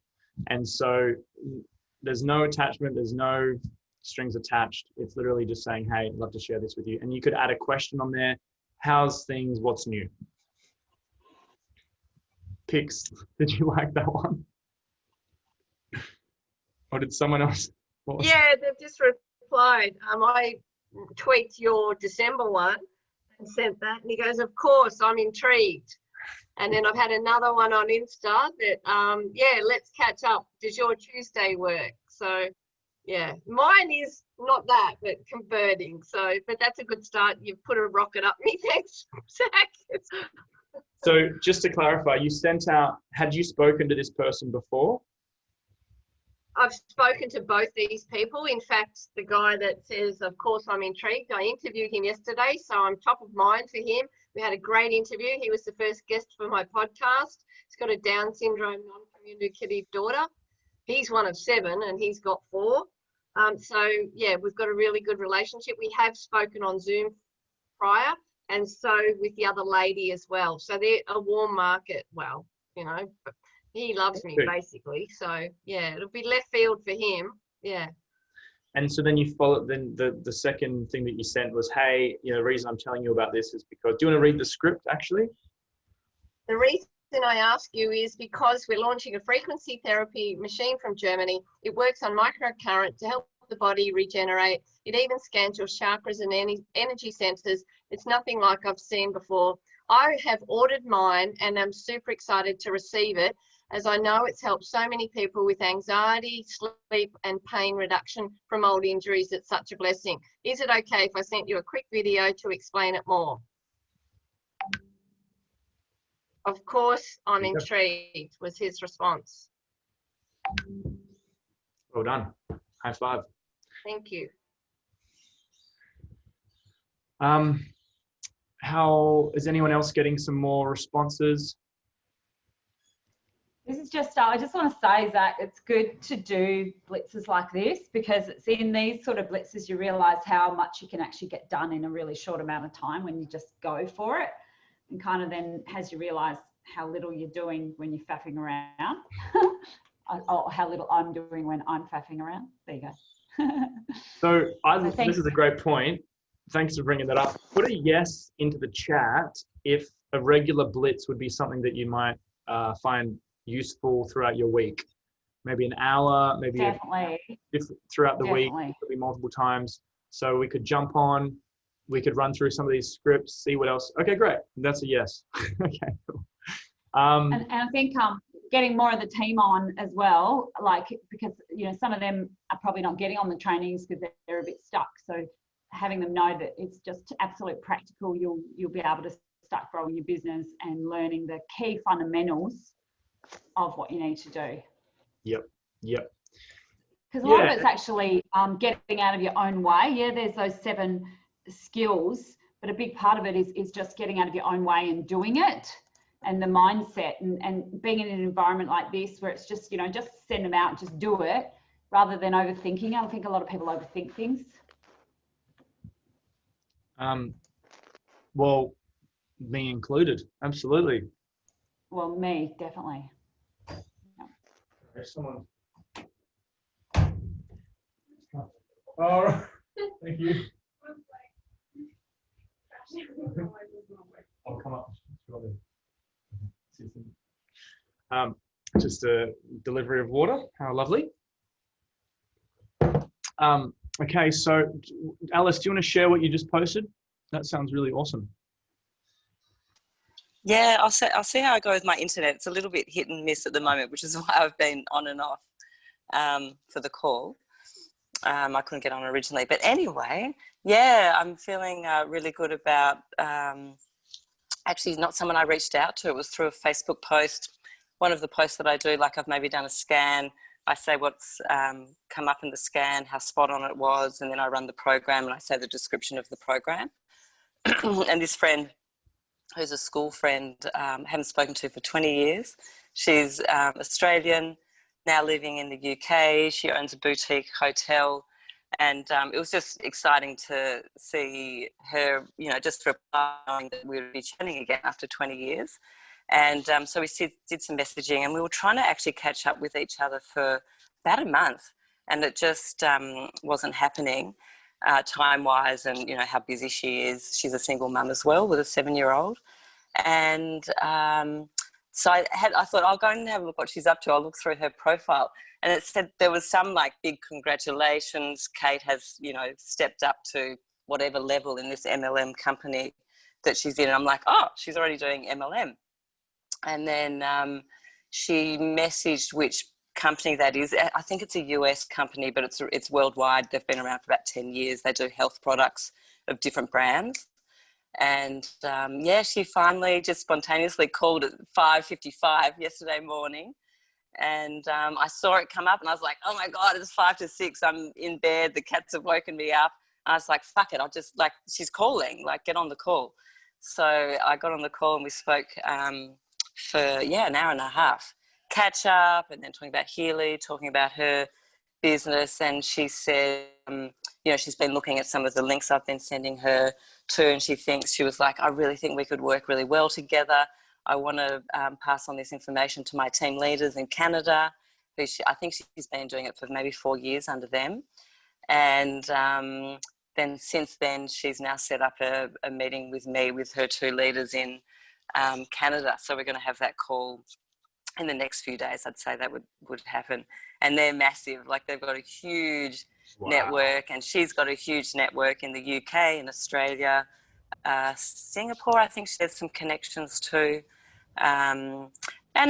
And so there's no attachment. There's no strings attached. It's literally just saying, hey, I'd love to share this with you. And you could add a question on there. How's things? What's new? Pix, did you like that one? Or did someone else? Yeah, they've just replied. I tweaked your December one and sent that, and he goes, of course, I'm intrigued. And then I've had another one on Insta that, yeah, let's catch up. Does your Tuesday work? So, yeah, mine is not that, but converting. So, but that's a good start. You've put a rocket up me. Thanks, Zach. So just to clarify, you sent out, had you spoken to this person before? I've spoken to both these people. In fact, the guy that says, of course, I'm intrigued, I interviewed him yesterday, so I'm top of mind for him. We had a great interview. He was the first guest for my podcast. He's got a Down syndrome non-communicative daughter. He's one of 7 and he's got 4. So, yeah, we've got a really good relationship. We have spoken on Zoom prior, and so with the other lady as well. So they're a warm market. Well, you know, but he loves me basically. So yeah, it'll be left field for him. Yeah. And so then you followed, then the second thing that you sent was, hey, you know, the reason I'm telling you about this is because, do you want to read the script actually? The reason I ask you is because we're launching a frequency therapy machine from Germany. It works on microcurrent to help the body regenerate. It even scans your chakras and energy centers. It's nothing like I've seen before. I have ordered mine and I'm super excited to receive it, as I know it's helped so many people with anxiety, sleep and pain reduction from old injuries. It's such a blessing. Is it okay if I sent you a quick video to explain it more? Of course, I'm intrigued, was his response. Well done. High five. Thank you. how is anyone else getting some more responses? This is just, I just want to say that it's good to do blitzes like this, because it's in these sort of blitzes you realise how much you can actually get done in a really short amount of time when you just go for it, and kind of then has you realise how little you're doing when you're faffing around. Or how little I'm doing when I'm faffing around. There you go. So thanks. this is a great point. Thanks for bringing that up. Put a yes into the chat if a regular blitz would be something that you might find useful throughout your week. Maybe an hour, maybe throughout the week, it could be multiple times. So we could jump on, we could run through some of these scripts, see what else. Okay, great. That's a yes. Okay, cool. And I think getting more of the team on as well, like, because, you know, some of them are probably not getting on the trainings because they're a bit stuck. So having them know that it's just absolute practical, you'll be able to start growing your business and learning the key fundamentals of what you need to do. Yep. Because a lot of it's actually getting out of your own way. Yeah, there's those 7 skills, but a big part of it is just getting out of your own way and doing it. And the mindset and being in an environment like this where it's just, you know, just send them out, just do it, rather than overthinking. I think a lot of people overthink things. Well, me included, absolutely. Well, me, definitely. There's someone. Oh, thank you. I'll come up. Just a delivery of water. How lovely. Okay, so Alice, do you want to share what you just posted? That sounds really awesome. Yeah, I'll see how I go with my internet. It's a little bit hit and miss at the moment, which is why I've been on and off for the call. I couldn't get on originally, but anyway, yeah, I'm feeling really good about. Actually, not someone I reached out to. It was through a Facebook post. One of the posts that I do, like I've maybe done a scan. I say what's come up in the scan, how spot on it was, and then I run the program and I say the description of the program. And this friend, who's a school friend, haven't spoken to for 20 years. She's Australian, now living in the UK. She owns a boutique hotel. And it was just exciting to see her, you know, just replying that we would be chatting again after 20 years. And so we did some messaging and we were trying to actually catch up with each other for about a month. And it just wasn't happening time-wise, and, you know, how busy she is. She's a single mum as well with a 7-year-old. And so I thought I'll go and have a look what she's up to. I'll look through her profile. And it said there was some like big congratulations. Kate has, you know, stepped up to whatever level in this MLM company that she's in. And I'm like, oh, she's already doing MLM. And then she messaged which company that is. I think it's a US company, but it's worldwide. They've been around for about 10 years. They do health products of different brands. And yeah, she finally just spontaneously called at 5:55 yesterday morning. And I saw it come up and I was like, oh my God, it's 5 to 6. I'm in bed. The cats have woken me up. And I was like, fuck it. I'll just, like, she's calling, like, get on the call. So I got on the call and we spoke for, an hour and a half. Catch up and then talking about Healy, talking about her business. And she said, you know, she's been looking at some of the links I've been sending her to, and she was like, I really think we could work really well together. I want to pass on this information to my team leaders in Canada. I think she's been doing it for maybe 4 years under them. And then since then, she's now set up a meeting with me with her 2 leaders in Canada. So we're going to have that call in the next few days. I'd say that would happen. And they're massive. Like, they've got a huge network, and she's got a huge network in the UK, in Australia, Singapore. I think she has some connections too. And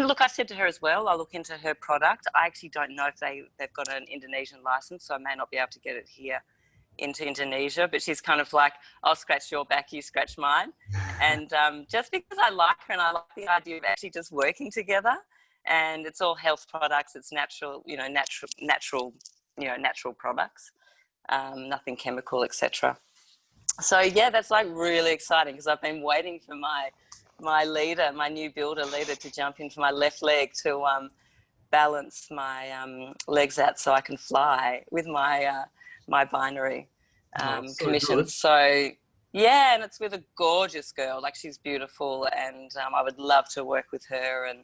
look, I said to her as well, I'll look into her product. I actually don't know if they've got an Indonesian license, so I may not be able to get it here into Indonesia, but she's kind of like, I'll scratch your back, you scratch mine. And just because I like her and I like the idea of actually just working together, and it's all health products, it's natural products, nothing chemical, etc. So yeah, that's like really exciting because I've been waiting for my leader, my new builder leader, to jump into my left leg to balance my legs out so I can fly with my my binary commission. Good. So yeah, and it's with a gorgeous girl. Like, she's beautiful, and I would love to work with her. And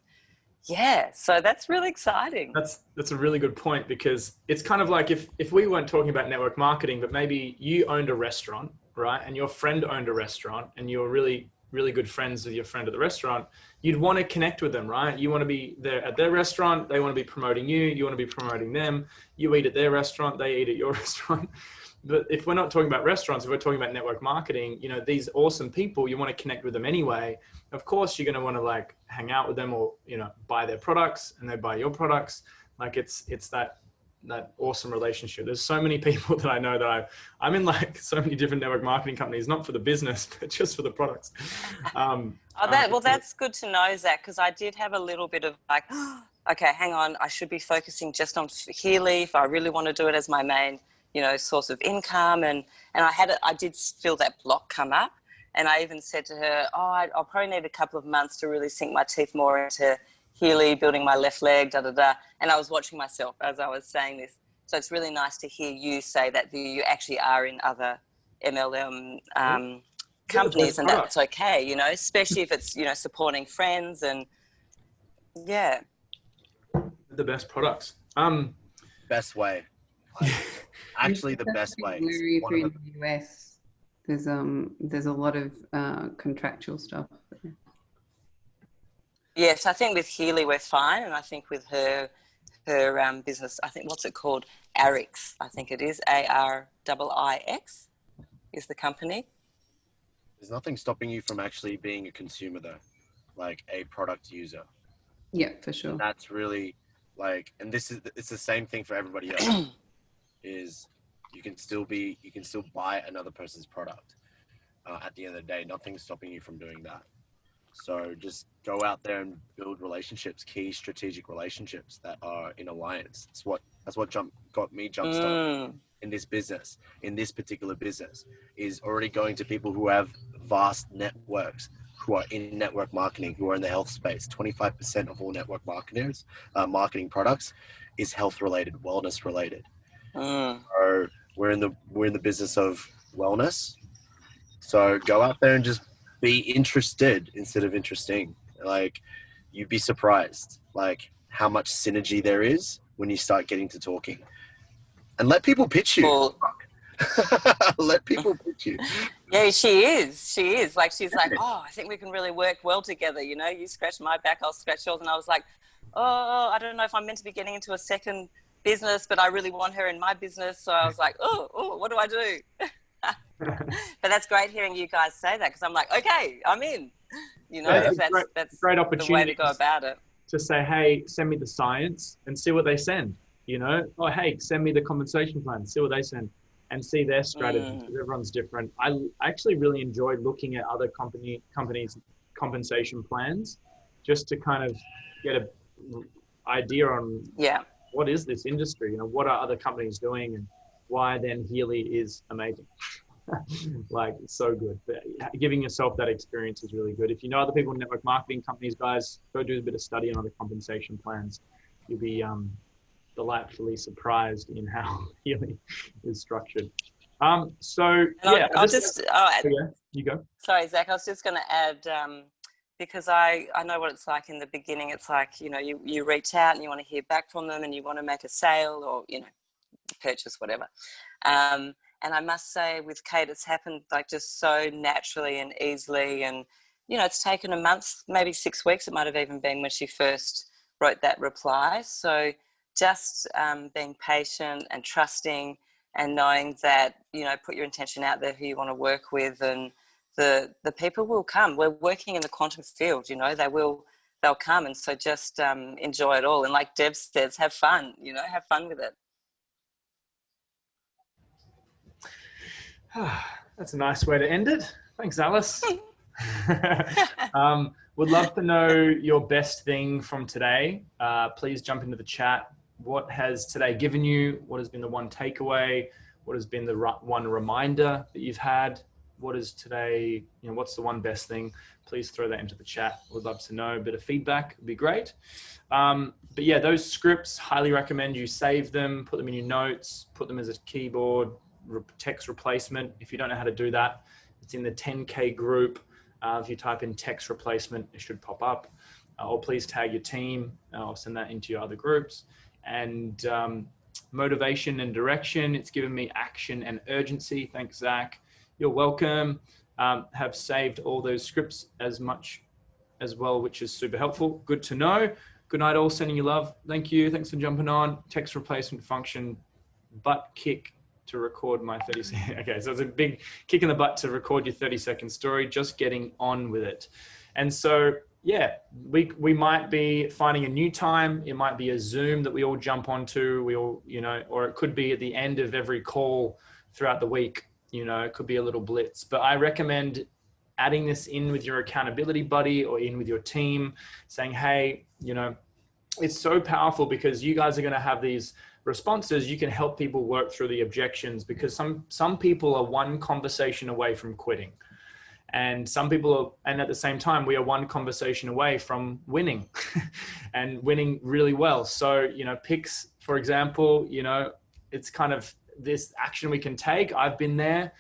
yeah, so that's really exciting. That's a really good point, because it's kind of like if we weren't talking about network marketing, but maybe you owned a restaurant, right? And your friend owned a restaurant, and you're really, really good friends with your friend at the restaurant, you'd want to connect with them, right? You want to be there at their restaurant. They want to be promoting you. You want to be promoting them. You eat at their restaurant. They eat at your restaurant. But if we're not talking about restaurants, if we're talking about network marketing, you know, these awesome people, you want to connect with them anyway. Of course, you're going to want to like hang out with them, or, you know, buy their products and they buy your products. Like it's that awesome relationship. There's so many people that I know that I'm in like so many different network marketing companies, not for the business, but just for the products. That's good to know, Zach, because I did have a little bit of like, okay, hang on, I should be focusing just on Healy if I really want to do it as my main, you know, source of income. And I did feel that block come up. And I even said to her, I'll probably need a couple of months to really sink my teeth more into Healy, building my left leg, And I was watching myself as I was saying this. So it's really nice to hear you say that you actually are in other MLM companies, and that's okay, you know, especially if it's, you know, supporting friends and yeah. The best products. Best way. Actually, the best way. If you're in the US, there's a lot of contractual stuff. Yes, I think with Healy we're fine, and I think with her business, I think, what's it called? Arix, I think it is. ARIX is the company. There's nothing stopping you from actually being a consumer, though, like a product user. Yeah, for sure. And that's really like, and it's the same thing for everybody else. Is you can still buy another person's product. At the end of the day, nothing's stopping you from doing that. So just go out there and build relationships, key strategic relationships that are in alliance. That's what got me jump started in this business, in this particular business, is already going to people who have vast networks, who are in network marketing, who are in the health space. 25% of all network marketers, marketing products is health related, wellness related. So we're in the business of wellness. So go out there and just be interested instead of interesting. Like, you'd be surprised like how much synergy there is when you start getting to talking. And let people pitch you. Well, let people pitch you. Yeah, she is. Like, she's like, I think we can really work well together. You know, you scratch my back, I'll scratch yours. And I was like, I don't know if I'm meant to be getting into a second business, but I really want her in my business. So I was like, what do I do? But that's great hearing you guys say that, because I'm like, okay, I'm in. You know, that's great opportunity, the way to go about it. To say, hey, send me the science and see what they send. You know, hey, send me the compensation plan, see what they send, and see their strategy. Because everyone's different. I actually really enjoyed looking at other companies' compensation plans, just to kind of get an idea on what is this industry. You know, what are other companies doing, and why then Healy is amazing. Like, it's so good. But giving yourself that experience is really good. If you know other people in network marketing companies, guys, go do a bit of study on other compensation plans. You'll be delightfully surprised in how Healy is structured. You go. Sorry, Zach, I was just going to add, because I know what it's like in the beginning. It's like, you know, you reach out and you want to hear back from them, and you want to make a sale or, you know, purchase, whatever. And I must say, with Kate, it's happened like just so naturally and easily. And, you know, it's taken a month, maybe 6 weeks. It might have even been when she first wrote that reply. So just being patient and trusting, and knowing that, you know, put your intention out there, who you want to work with, and the people will come. We're working in the quantum field, you know, they'll come. And so just enjoy it all. And like Deb says, have fun, you know, have fun with it. That's a nice way to end it. Thanks, Alice. Would love to know your best thing from today. Please jump into the chat. What has today given you? What has been the one takeaway? What has been the one reminder that you've had? what is today, what's the one best thing? Please throw that into the chat. We'd love to know. A bit of feedback would be great. But yeah, those scripts, highly recommend you save them, put them in your notes, put them as a keyboard text replacement. If you don't know how to do that, it's in the 10K group. If you type in text replacement, it should pop up. Or please tag your team. I'll send that into your other groups. And motivation and direction, it's given me action and urgency. Thanks, Zach. You're welcome. Have saved all those scripts as much as well, which is super helpful. Good to know. Good night all, sending you love. Thank you. Thanks for jumping on. Text replacement function, butt kick to record my 30 second. Okay, so it's a big kick in the butt to record your 30-second story, just getting on with it. And so, yeah, we might be finding a new time. It might be a Zoom that we all jump onto. We all, or it could be at the end of every call throughout the week. It could be a little blitz. But I recommend adding this in with your accountability buddy or in with your team, saying, hey, it's so powerful because you guys are going to have these responses. You can help people work through the objections, because some people are one conversation away from quitting. And some people are, and at the same time, we are one conversation away from winning and winning really well. So, picks, for example, it's kind of this action we can take. I've been there.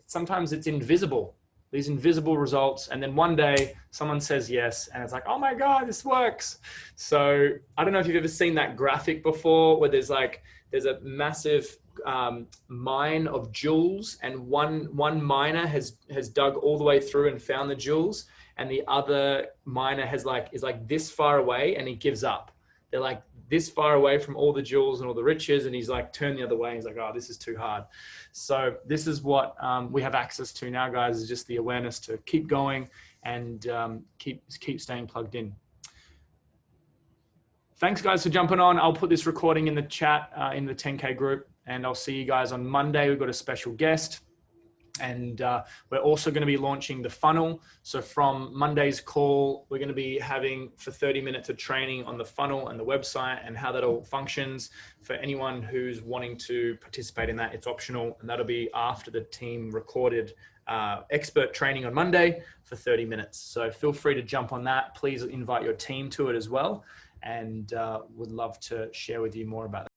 Sometimes it's invisible, these invisible results. And then one day someone says yes, and it's like, oh my God, this works. So I don't know if you've ever seen that graphic before, where there's a massive mine of jewels, and one miner has dug all the way through and found the jewels, and the other miner is like this far away, and he gives up. They're like this far away from all the jewels and all the riches, and he's like turned the other way. He's like, oh, this is too hard. So this is what we have access to now, guys, is just the awareness to keep going and keep staying plugged in. Thanks, guys, for jumping on. I'll put this recording in the chat in the 10K group, and I'll see you guys on Monday. We've got a special guest, and we're also going to be launching the funnel. So from Monday's call, we're going to be having for 30 minutes of training on the funnel and the website and how that all functions. For anyone who's wanting to participate in that, it's optional, and that'll be after the team recorded expert training on Monday for 30 minutes. So feel free to jump on that. Please invite your team to it as well, and would love to share with you more about that.